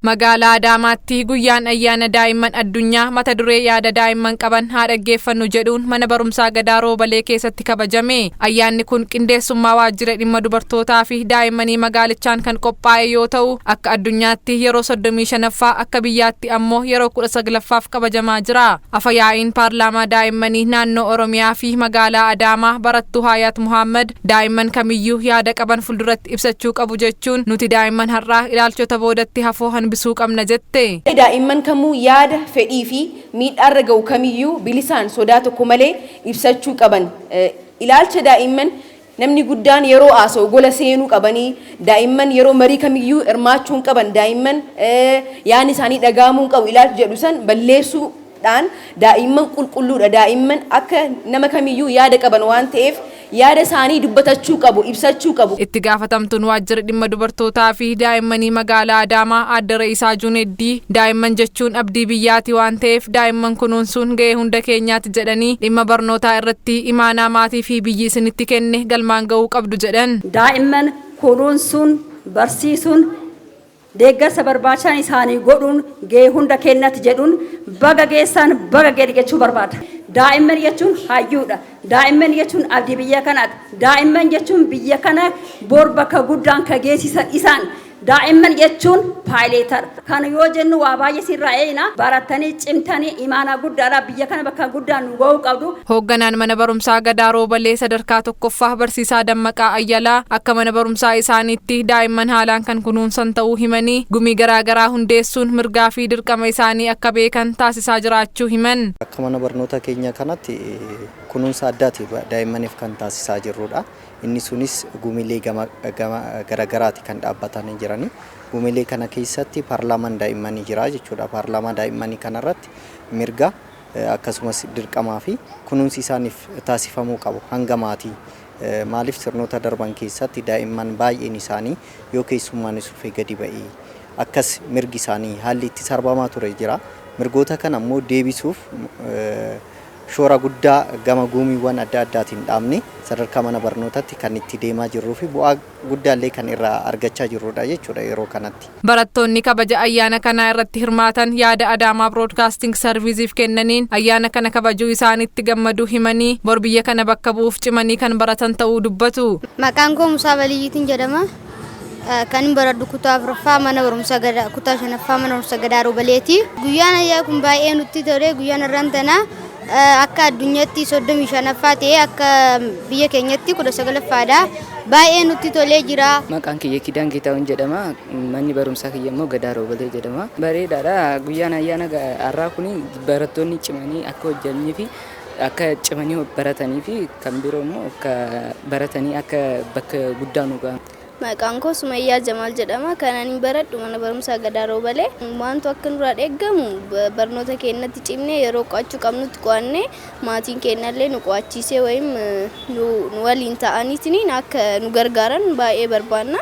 Magaalaa Adaamaatti guyyaan ayyaana daa'imman addunyaa mata duree yaada daa'imman qaban haa dhaggeeffannu jedhuun mana barumsaa Gadaa Roobalee keessatti kabajame. Ayyaanni kun qindeessummaa waajjira dhimma dubartootaa fi daa'immanii magaalichaan kan qophaa'e yoo ta'u, akka addunyaatti yeroo 35ffaa akka biyyaatti ammoo yeroo 19ffaaf kabajamaa jira. Afayaa'iin paarlaamaa daa'immanii naannoo Oromiyaa fi magaalaa Adaamaa barattuu Hayaat Muhammad daa'imman kamiyyuu yaada qaban fuulduratti ibsachuu qabu jechuun nuti daa'imman har'aa ilaalchota boodatti hafoo bisuu qabna jette. Daa'imman kamuu yaada fedhii fi miidhaarra ga'u kamiyyuu bilisaan sodaa tokko malee ibsachuu qaban. Ilaalcha daa'imman namni guddaan yeroo haasa'u gola seenuu qabanii, daa'imman yeroo marii kamiyyuu hirmaachuu qaban, daa'imman yaadni isaanii dhagahamuu qabu ilaalcha jedhu san balleessuudhaan daa'imman qulqulluudha. Daa'imman akka nama kamiyyuu yaada qaban waan ta'eef yaada isaanii dubbatachuu qabu, ibsachuu qabu. Itti gaafatamtuun waajjira dhimma dubartootaa fi daa'immanii magaalaa Adaamaa Aadde Ra'iisaa Juuneddii daa'imman jechuun abdii biyyaati waan ta'eef daa'imman kunuunsuun ga'ee hunda keenyaati jedhanii dhimma barnootaa irratti imaanaa maatii fi biyyi isinitti kenne galmaan ga'uu qabdu jedhan. Daa'imman kunuunsuun barsiisuun deeggarsa barbaachisaan isaanii godhuun ga'ee hunda keenyatti jedhuun baga geessan baga gadi jechuu barbaada. Daa'imman jechuun hayyuudha. Daa'imman jechuun abdii biyya kanaati. Daa'imman jechuun biyya kana bor bakka guddaan ka geessisan isaan. Daa'imman jechuun paayileetara. Kan yoo jennu waa baay'ee sirraa eeyna baratanii cimtanii imaanaa guddaadhaa biyya kana bakka guddaan nu ga'uu qabdu. Hoogganaan mana barumsaa Gadaa Roobalee sadarkaa tokkoffaa barsiisaa Dammaqaa Ayyalaa akka mana barumsaa isaaniitti daa'imman haalaan kan kunuunsan ta'uu himanii gumii garaagaraa hundeessuun mirgaa fi dirqama isaanii akka beekan taasisaa jiraachuu himan. Akka mana barnoota keenya kanatti kunuunsa addaati daa'immaniif kan taasisaa jirrudha. Inni sunis gumiilee garaagaraati kan dhaabbatanii jirani. Gumiilee kana keessatti paarlaamaan daa'immanii jira jechuudha. Paarlaamaa daa'immanii kanarratti mirga akkasumas dirqamaa fi kunuunsi isaaniif taasifamuu qabu hanga maatii. Maaliif sirnoota darban keessatti daa'imman baay'een isaanii yoo keessummaanis dhufee gadi ba'ee akkas mirgi isaanii haalli itti sarbamaa ture jira. Mirgoota kana immoo deebisuuf shoora guddaa gama gumiiwwan adda addaatiin dhaabne sadarkaa mana barnootaatti kan itti deemaa jirruu fi bu'aa guddaallee kan irraa argachaa jirrudha jechuudha yeroo kanatti. Barattoonni kabaja ayyaana kanaa irratti hirmaatan yaada Adaamaa Broadcasting Serviceef kennaniin ayyaana kana kabajuu isaanitti gammaduu himanii bor biyya kana bakka bu'uuf cimanii kan baratan ta'uu dubbatu. Maqaan koo Musaa Baliyyiitiin jedhama. Kan baradhu kutaa 4ffaa mana barumsaa Gadaa kutaa 5ffaa mana barumsaa Gadaa Roobaleeti. Guyyaan ayyaana kun baay'ee nutti tole. Guyyaan irraan tanaa akka addunyaatti 35ffaa ta'ee akka biyya keenyatti 19ffaadha. Baay'ee nutti tolee jira. Maqaan kiyya Kidaan Geetaawwan jedhama. Manni barumsaa kiyya immoo Gadaa Roobalee jedhama. Bareedaadha. Guyyaan ayyaana har'aa kun barattoonni cimanii akka hojjetanii fi akka cimanii baratanii fi kan biroo immoo akka baratanii akka bakka guddaa nu gahan. Maqaan koo Sumayyaa Jamaal jedhama. Kan ani baradhu mana barumsaa Gadaa Roobalee. Waantu akka nurraa eeggamu barnoota keenyatti cimnee yeroo qo'achuu qabnutti qo'annee maatiin keenyallee nu qo'achiisee wayim nu waliin ta'aniitiin akka nu gargaaran baay'ee barbaanna.